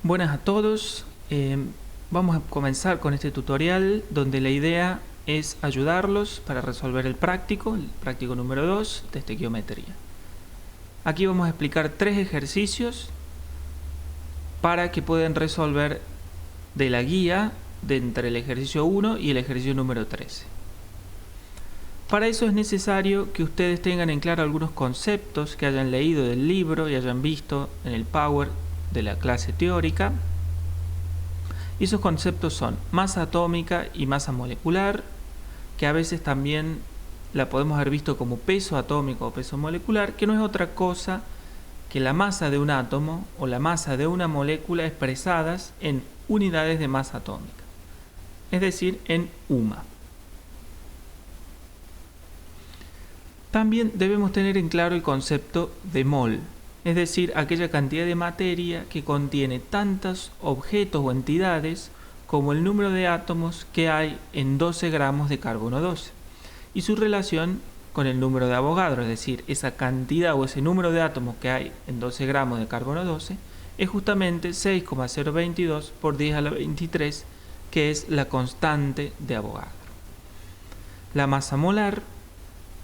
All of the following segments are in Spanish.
Buenas a todos, vamos a comenzar con este tutorial donde la idea es ayudarlos para resolver el práctico número 2 de estequiometría. Aquí vamos a explicar 3 ejercicios para que puedan resolver de la guía de entre el ejercicio 1 y el ejercicio número 13. Para eso es necesario que ustedes tengan en claro algunos conceptos que hayan leído del libro y hayan visto en el Power de la clase teórica. Y esos conceptos son masa atómica y masa molecular, que a veces también la podemos haber visto como peso atómico o peso molecular, que no es otra cosa que la masa de un átomo o la masa de una molécula expresadas en unidades de masa atómica, es decir, en UMA. También debemos tener en claro el concepto de mol, es decir, aquella cantidad de materia que contiene tantos objetos o entidades como el número de átomos que hay en 12 gramos de carbono 12 y su relación con el número de Avogadro, es decir, esa cantidad o ese número de átomos que hay en 12 gramos de carbono 12 es justamente 6,022 por 10 a la 23, que es la constante de Avogadro. La masa molar,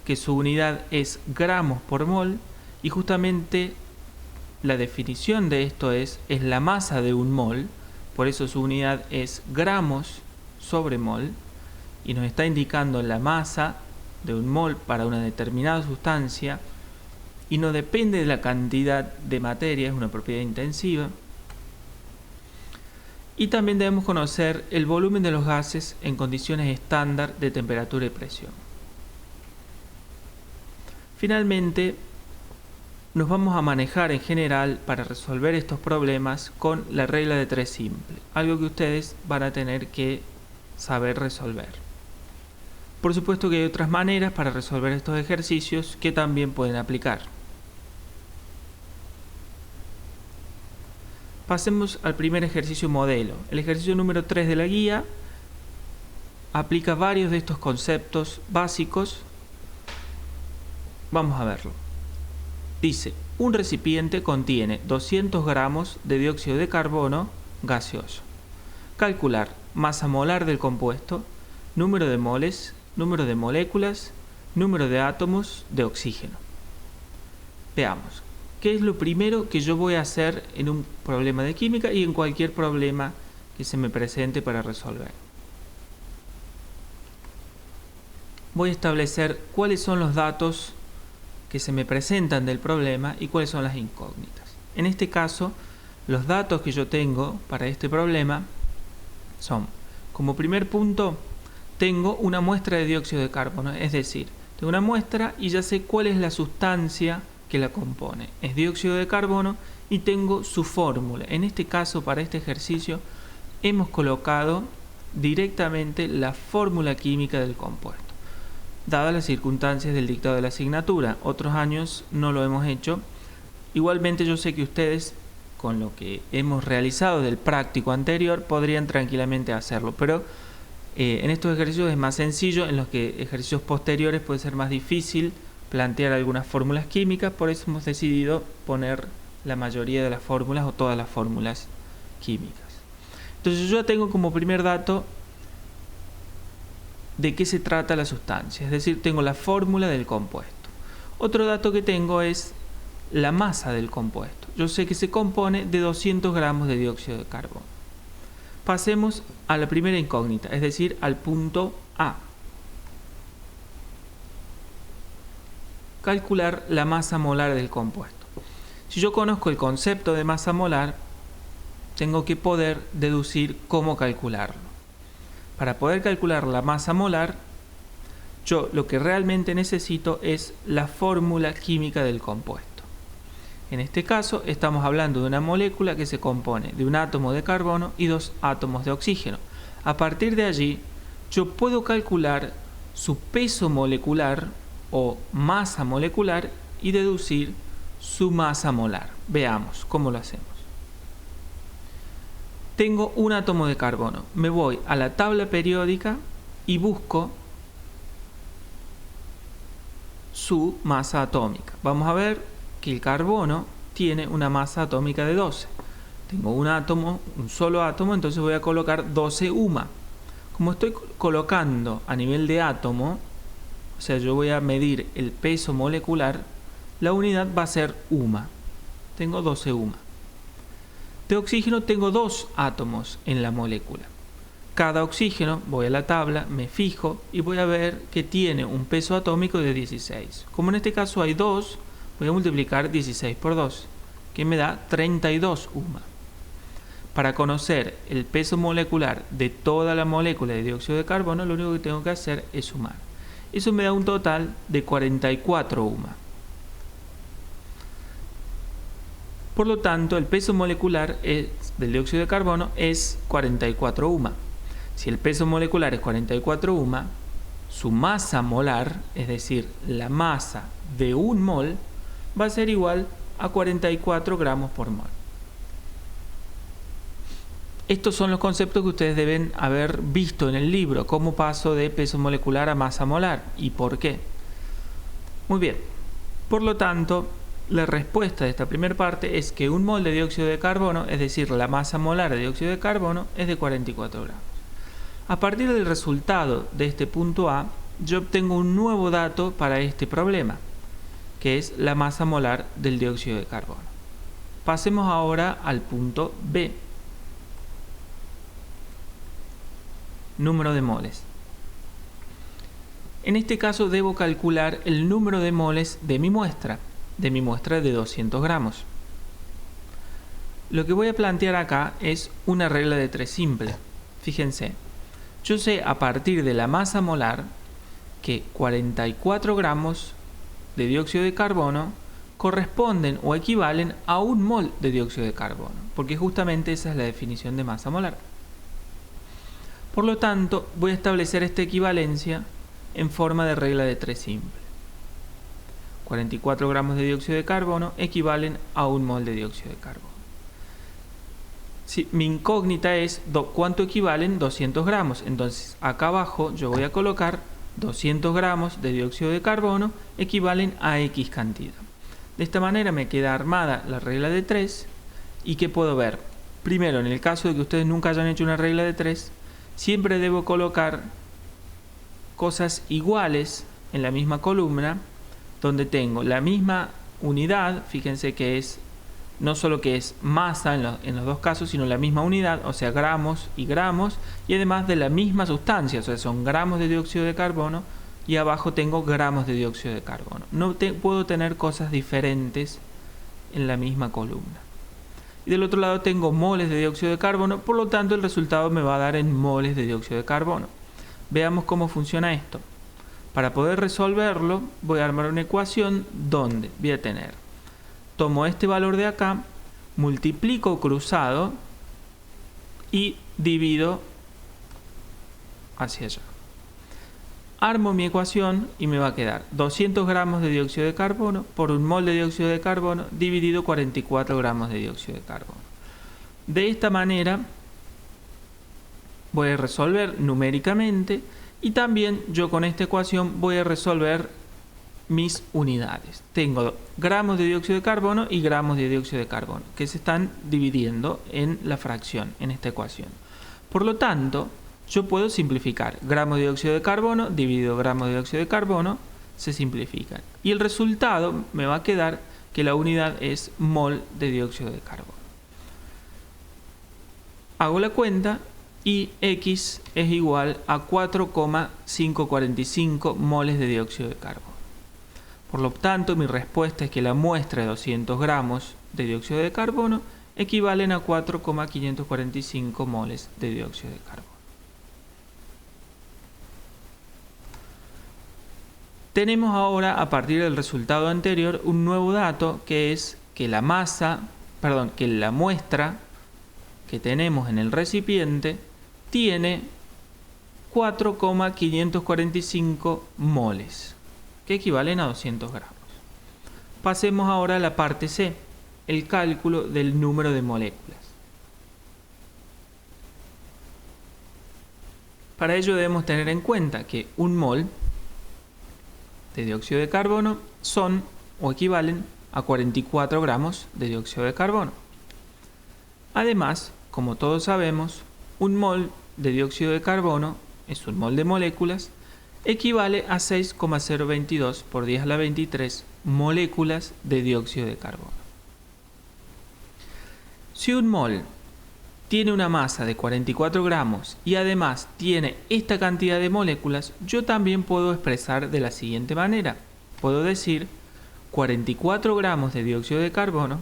que su unidad es gramos por mol, y justamente la definición de esto es la masa de un mol, por eso su unidad es gramos sobre mol, y nos está indicando la masa de un mol para una determinada sustancia, y no depende de la cantidad de materia, es una propiedad intensiva. Y también debemos conocer el volumen de los gases en condiciones estándar de temperatura y presión. Finalmente, nos vamos a manejar en general para resolver estos problemas con la regla de 3 simple, algo que ustedes van a tener que saber resolver. Por supuesto que hay otras maneras para resolver estos ejercicios que también pueden aplicar. Pasemos al primer ejercicio modelo. El ejercicio número 3 de la guía aplica varios de estos conceptos básicos. Vamos a verlo. Dice, un recipiente contiene 200 gramos de dióxido de carbono gaseoso. Calcular masa molar del compuesto, número de moles, número de moléculas, número de átomos de oxígeno. Veamos, ¿qué es lo primero que yo voy a hacer en un problema de química y en cualquier problema que se me presente para resolver? Voy a establecer cuáles son los datos que se me presentan del problema y cuáles son las incógnitas. En este caso, los datos que yo tengo para este problema son, como primer punto, tengo una muestra de dióxido de carbono, es decir, tengo una muestra y ya sé cuál es la sustancia que la compone. Es dióxido de carbono y tengo su fórmula. En este caso, para este ejercicio, hemos colocado directamente la fórmula química del compuesto, dadas las circunstancias del dictado de la asignatura. Otros años no lo hemos hecho. Igualmente yo sé que ustedes, con lo que hemos realizado del práctico anterior, podrían tranquilamente hacerlo, pero en estos ejercicios es más sencillo. En los ejercicios posteriores puede ser más difícil plantear algunas fórmulas químicas, por eso hemos decidido poner la mayoría de las fórmulas o todas las fórmulas químicas. Entonces yo ya tengo como primer dato de qué se trata la sustancia, es decir, tengo la fórmula del compuesto. Otro dato que tengo es la masa del compuesto. Yo sé que se compone de 200 gramos de dióxido de carbono. Pasemos a la primera incógnita, es decir, al punto A. Calcular la masa molar del compuesto. Si yo conozco el concepto de masa molar, tengo que poder deducir cómo calcularlo. Para poder calcular la masa molar, yo lo que realmente necesito es la fórmula química del compuesto. En este caso estamos hablando de una molécula que se compone de un átomo de carbono y 2 átomos de oxígeno. A partir de allí, yo puedo calcular su peso molecular o masa molecular y deducir su masa molar. Veamos cómo lo hacemos. Tengo un átomo de carbono. Me voy a la tabla periódica y busco su masa atómica. Vamos a ver que el carbono tiene una masa atómica de 12. Tengo un átomo, un solo átomo, entonces voy a colocar 12 UMA. Como estoy colocando a nivel de átomo, o sea, yo voy a medir el peso molecular, la unidad va a ser UMA. Tengo 12 UMA. De oxígeno tengo 2 átomos en la molécula. Cada oxígeno, voy a la tabla, me fijo y voy a ver que tiene un peso atómico de 16. Como en este caso hay 2, voy a multiplicar 16 por 2, que me da 32 UMA. Para conocer el peso molecular de toda la molécula de dióxido de carbono, lo único que tengo que hacer es sumar. Eso me da un total de 44 UMA. Por lo tanto, el peso molecular del dióxido de carbono es 44 UMA. Si el peso molecular es 44 UMA, su masa molar, es decir, la masa de un mol, va a ser igual a 44 gramos por mol. Estos son los conceptos que ustedes deben haber visto en el libro, cómo paso de peso molecular a masa molar y por qué. Muy bien, por lo tanto, la respuesta de esta primera parte es que un mol de dióxido de carbono, es decir, la masa molar de dióxido de carbono, es de 44 gramos. A partir del resultado de este punto A, yo obtengo un nuevo dato para este problema, que es la masa molar del dióxido de carbono. Pasemos ahora al punto B. Número de moles. En este caso debo calcular el número de moles de mi muestra de 200 gramos. Lo que voy a plantear acá es una regla de 3 simple. Fíjense, yo sé a partir de la masa molar que 44 gramos de dióxido de carbono corresponden o equivalen a un mol de dióxido de carbono, porque justamente esa es la definición de masa molar. Por lo tanto, voy a establecer esta equivalencia en forma de regla de 3 simple. 44 gramos de dióxido de carbono equivalen a un mol de dióxido de carbono. Si, mi incógnita es cuánto equivalen 200 gramos. Entonces, acá abajo yo voy a colocar 200 gramos de dióxido de carbono equivalen a X cantidad. De esta manera me queda armada la regla de 3. ¿Y qué puedo ver? Primero, en el caso de que ustedes nunca hayan hecho una regla de 3, siempre debo colocar cosas iguales en la misma columna, donde tengo la misma unidad. Fíjense que es no solo que es masa en los dos casos, sino la misma unidad, o sea, gramos, y además de la misma sustancia, o sea, son gramos de dióxido de carbono, y abajo tengo gramos de dióxido de carbono. No puedo tener cosas diferentes en la misma columna. Y del otro lado tengo moles de dióxido de carbono, por lo tanto el resultado me va a dar en moles de dióxido de carbono. Veamos cómo funciona esto. Para poder resolverlo, voy a armar una ecuación donde voy a tener, tomo este valor de acá, multiplico cruzado y divido hacia allá. Armo mi ecuación y me va a quedar 200 gramos de dióxido de carbono por un mol de dióxido de carbono dividido 44 gramos de dióxido de carbono. De esta manera voy a resolver numéricamente y también yo con esta ecuación voy a resolver mis unidades. Tengo gramos de dióxido de carbono y gramos de dióxido de carbono que se están dividiendo en la fracción, en esta ecuación. Por lo tanto, yo puedo simplificar. Gramos de dióxido de carbono dividido gramos de dióxido de carbono se simplifican. Y el resultado me va a quedar que la unidad es mol de dióxido de carbono. Hago la cuenta y X es igual a 4,545 moles de dióxido de carbono. Por lo tanto, mi respuesta es que la muestra de 200 gramos de dióxido de carbono equivalen a 4,545 moles de dióxido de carbono. Tenemos ahora, a partir del resultado anterior, un nuevo dato, que es que la muestra que tenemos en el recipiente tiene 4,545 moles, que equivalen a 200 gramos. Pasemos ahora a la parte C, el cálculo del número de moléculas. Para ello debemos tener en cuenta que un mol de dióxido de carbono son o equivalen a 44 gramos de dióxido de carbono. Además, como todos sabemos, un mol de dióxido de carbono es un mol de moléculas, equivale a 6,022 por 10 a la 23 moléculas de dióxido de carbono. Si un mol tiene una masa de 44 gramos y además tiene esta cantidad de moléculas, yo también puedo expresar de la siguiente manera. Puedo decir 44 gramos de dióxido de carbono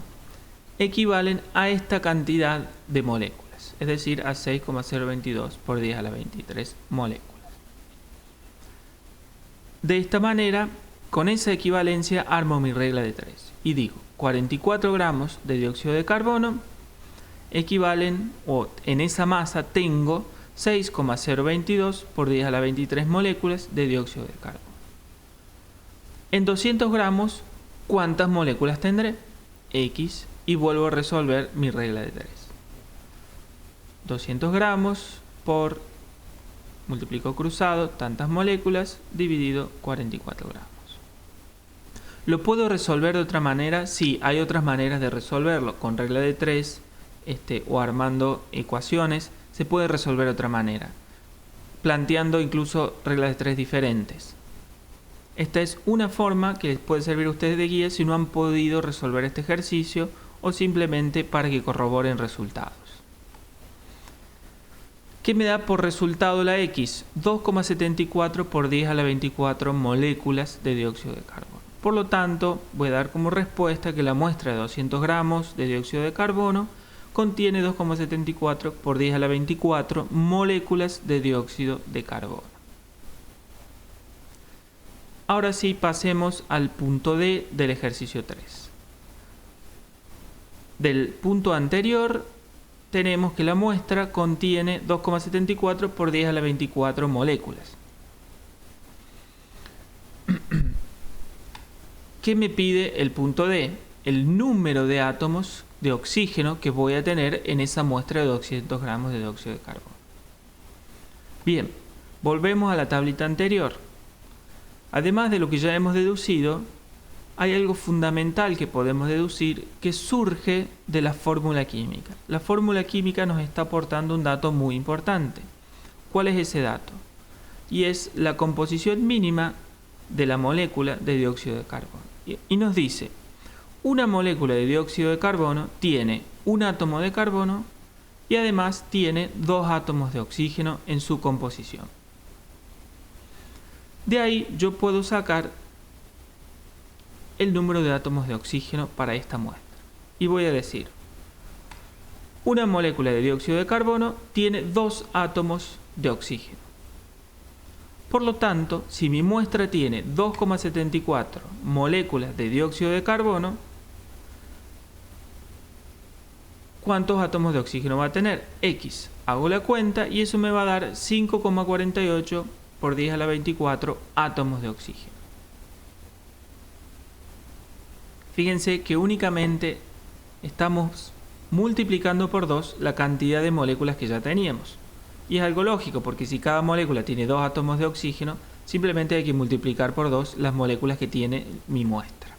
equivalen a esta cantidad de moléculas, es decir, a 6,022 por 10 a la 23 moléculas. De esta manera, con esa equivalencia armo mi regla de 3 y digo 44 gramos de dióxido de carbono equivalen, o en esa masa tengo 6,022 por 10 a la 23 moléculas de dióxido de carbono. En 200 gramos, ¿cuántas moléculas tendré? X, y vuelvo a resolver mi regla de 3. 200 gramos por, multiplico cruzado, tantas moléculas, dividido 44 gramos. ¿Lo puedo resolver de otra manera? Sí, hay otras maneras de resolverlo. Con regla de 3 o armando ecuaciones, se puede resolver de otra manera, planteando incluso reglas de 3 diferentes. Esta es una forma que les puede servir a ustedes de guía si no han podido resolver este ejercicio o simplemente para que corroboren resultados. ¿Qué me da por resultado la X? 2,74 por 10 a la 24 moléculas de dióxido de carbono. Por lo tanto, voy a dar como respuesta que la muestra de 200 gramos de dióxido de carbono contiene 2,74 por 10 a la 24 moléculas de dióxido de carbono. Ahora sí, pasemos al punto D del ejercicio 3. Del punto anterior tenemos que la muestra contiene 2,74 por 10 a la 24 moléculas. ¿Qué me pide el punto D? El número de átomos de oxígeno que voy a tener en esa muestra de 200 gramos de dióxido de carbono. Bien, volvemos a la tablita anterior. Además de lo que ya hemos deducido, hay algo fundamental que podemos deducir que surge de la fórmula química. La fórmula química nos está aportando un dato muy importante. ¿Cuál es ese dato? Y es la composición mínima de la molécula de dióxido de carbono. Y nos dice, una molécula de dióxido de carbono tiene un átomo de carbono y además tiene 2 átomos de oxígeno en su composición. De ahí yo puedo sacar el número de átomos de oxígeno para esta muestra. Y voy a decir, una molécula de dióxido de carbono tiene 2 átomos de oxígeno. Por lo tanto, si mi muestra tiene 2,74 moléculas de dióxido de carbono, ¿cuántos átomos de oxígeno va a tener? X. Hago la cuenta y eso me va a dar 5,48 por 10 a la 24 átomos de oxígeno. Fíjense que únicamente estamos multiplicando por 2 la cantidad de moléculas que ya teníamos. Y es algo lógico, porque si cada molécula tiene 2 átomos de oxígeno, simplemente hay que multiplicar por 2 las moléculas que tiene mi muestra.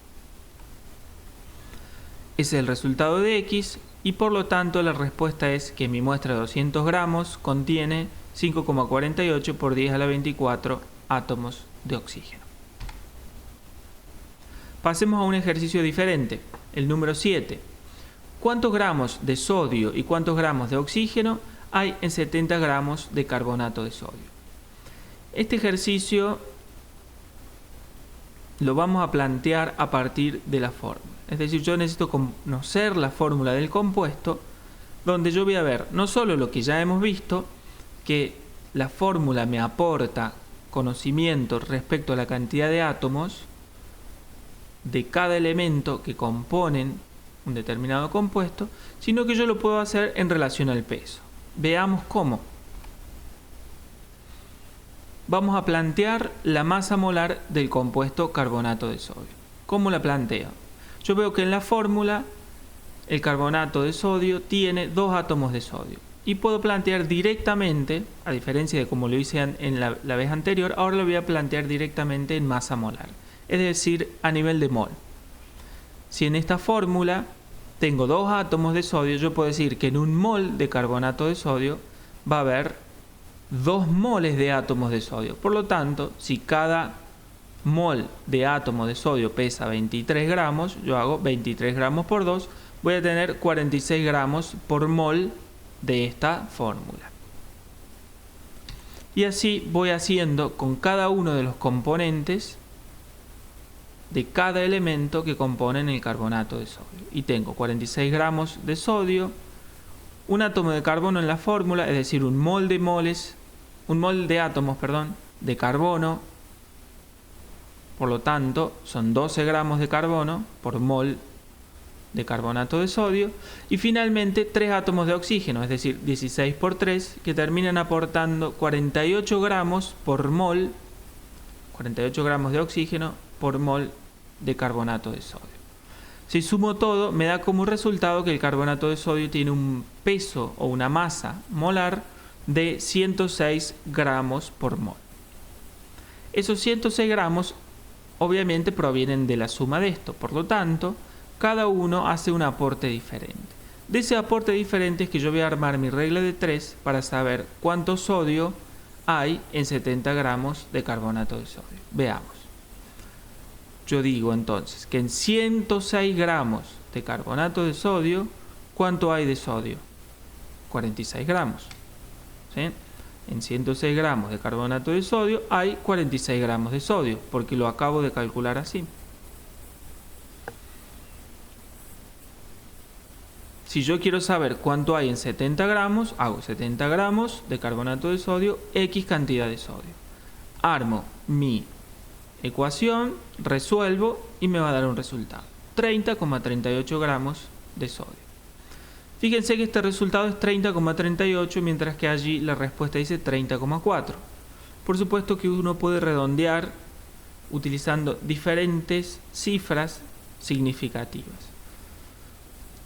Ese es el resultado de X y por lo tanto la respuesta es que mi muestra de 200 gramos contiene 5,48 por 10 a la 24 átomos de oxígeno. Pasemos a un ejercicio diferente, el número 7. ¿Cuántos gramos de sodio y cuántos gramos de oxígeno hay en 70 gramos de carbonato de sodio? Este ejercicio lo vamos a plantear a partir de la fórmula. Es decir, yo necesito conocer la fórmula del compuesto, donde yo voy a ver no solo lo que ya hemos visto, que la fórmula me aporta conocimiento respecto a la cantidad de átomos de cada elemento que componen un determinado compuesto, sino que yo lo puedo hacer en relación al peso. Veamos cómo. Vamos a plantear la masa molar del compuesto carbonato de sodio. ¿Cómo la planteo? Yo veo que en la fórmula el carbonato de sodio tiene 2 átomos de sodio. Y puedo plantear directamente, a diferencia de como lo hice en la vez anterior, ahora lo voy a plantear directamente en masa molar. Es decir, a nivel de mol. Si en esta fórmula tengo 2 átomos de sodio, yo puedo decir que en un mol de carbonato de sodio va a haber 2 moles de átomos de sodio. Por lo tanto, si cada mol de átomo de sodio pesa 23 gramos, yo hago 23 gramos por 2, voy a tener 46 gramos por mol de esta fórmula. Y así voy haciendo con cada uno de los componentes de cada elemento que componen el carbonato de sodio. Y tengo 46 gramos de sodio, un átomo de carbono en la fórmula, es decir, un mol de átomos, de carbono. Por lo tanto, son 12 gramos de carbono por mol de carbonato de sodio. Y finalmente 3 átomos de oxígeno, es decir, 16 por 3, que terminan aportando 48 gramos por mol, 48 gramos de oxígeno por mol de carbonato de sodio. Si sumo todo, me da como resultado que el carbonato de sodio tiene un peso o una masa molar de 106 gramos por mol. Esos 106 gramos obviamente provienen de la suma de esto, por lo tanto, cada uno hace un aporte diferente. De ese aporte diferente es que yo voy a armar mi regla de 3 para saber cuánto sodio hay en 70 gramos de carbonato de sodio. Veamos. Yo digo entonces que en 106 gramos de carbonato de sodio, ¿cuánto hay de sodio? 46 gramos. ¿Sí? En 106 gramos de carbonato de sodio hay 46 gramos de sodio, porque lo acabo de calcular así. Si yo quiero saber cuánto hay en 70 gramos, hago 70 gramos de carbonato de sodio, X cantidad de sodio. Armo mi ecuación, resuelvo y me va a dar un resultado. 30,38 gramos de sodio. Fíjense que este resultado es 30,38, mientras que allí la respuesta dice 30,4. Por supuesto que uno puede redondear utilizando diferentes cifras significativas.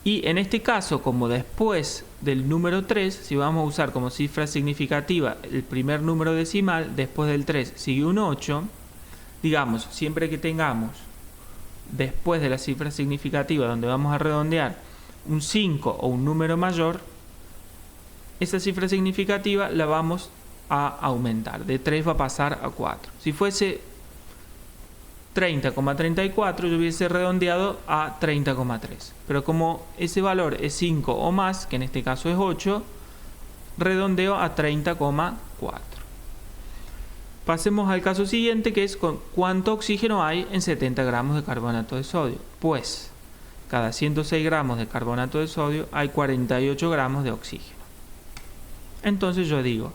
Y en este caso, como después del número 3, si vamos a usar como cifra significativa el primer número decimal, después del 3 sigue un 8, digamos, siempre que tengamos después de la cifra significativa donde vamos a redondear un 5 o un número mayor, esa cifra significativa la vamos a aumentar. De 3 va a pasar a 4. Si fuese 30,34, yo hubiese redondeado a 30,3. Pero como ese valor es 5 o más, que en este caso es 8, redondeo a 30,4. Pasemos al caso siguiente, que es cuánto oxígeno hay en 70 gramos de carbonato de sodio. Pues cada 106 gramos de carbonato de sodio hay 48 gramos de oxígeno. Entonces yo digo,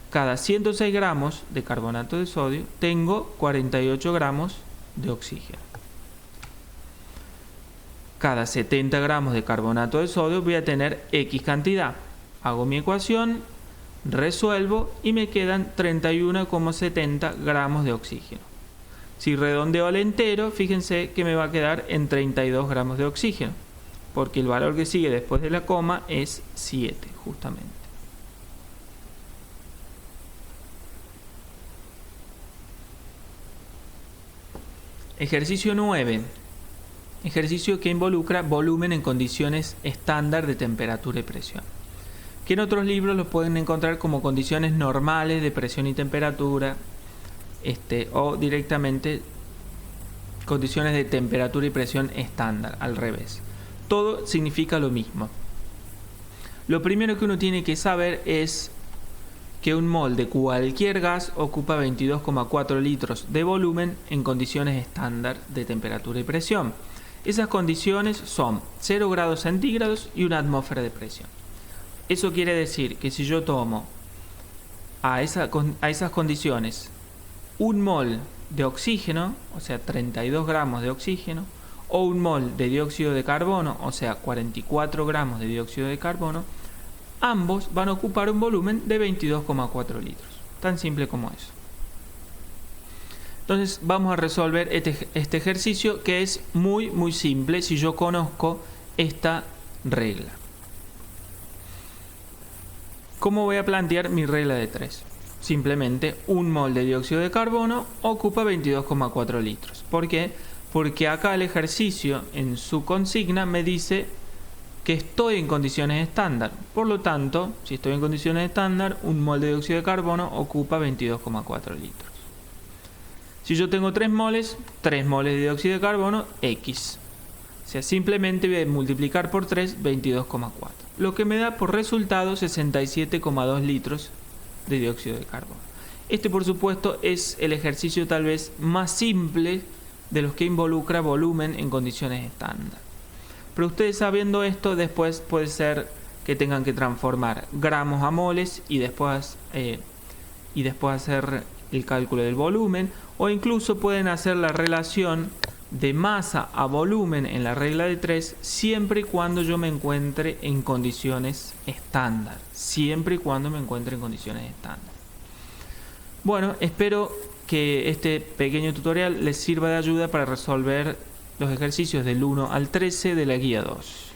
cada 106 gramos de carbonato de sodio tengo 48 gramos de oxígeno. Cada 70 gramos de carbonato de sodio voy a tener X cantidad. Hago mi ecuación, resuelvo y me quedan 31,70 gramos de oxígeno. Si redondeo al entero, fíjense que me va a quedar en 32 gramos de oxígeno, porque el valor que sigue después de la coma es 7, justamente. Ejercicio 9. Ejercicio que involucra volumen en condiciones estándar de temperatura y presión, que en otros libros los pueden encontrar como condiciones normales de presión y temperatura, o directamente condiciones de temperatura y presión estándar, al revés. Todo significa lo mismo. Lo primero que uno tiene que saber es que un mol de cualquier gas ocupa 22,4 litros de volumen en condiciones estándar de temperatura y presión. Esas condiciones son 0 grados centígrados y una atmósfera de presión. Eso quiere decir que si yo tomo a esas condiciones un mol de oxígeno, o sea 32 gramos de oxígeno, o un mol de dióxido de carbono, o sea 44 gramos de dióxido de carbono, ambos van a ocupar un volumen de 22,4 litros. Tan simple como eso. Entonces vamos a resolver este ejercicio, que es muy simple si yo conozco esta regla. ¿Cómo voy a plantear mi regla de 3? Simplemente un mol de dióxido de carbono ocupa 22,4 litros. ¿Por qué? Porque acá el ejercicio en su consigna me dice que estoy en condiciones estándar. Por lo tanto, si estoy en condiciones estándar, un mol de dióxido de carbono ocupa 22,4 litros. Si yo tengo 3 moles de dióxido de carbono, X. O sea, simplemente voy a multiplicar por 3, 22,4. Lo que me da por resultado 67,2 litros de dióxido de carbono. Este, por supuesto, es el ejercicio tal vez más simple de los que involucra volumen en condiciones estándar. Pero ustedes sabiendo esto, después puede ser que tengan que transformar gramos a moles y después hacer el cálculo del volumen, o incluso pueden hacer la relación de masa a volumen en la regla de 3 siempre y cuando yo me encuentre en condiciones estándar. Siempre y cuando me encuentre en condiciones estándar. Bueno, espero que este pequeño tutorial les sirva de ayuda para resolver los ejercicios del 1 al 13 de la guía 2.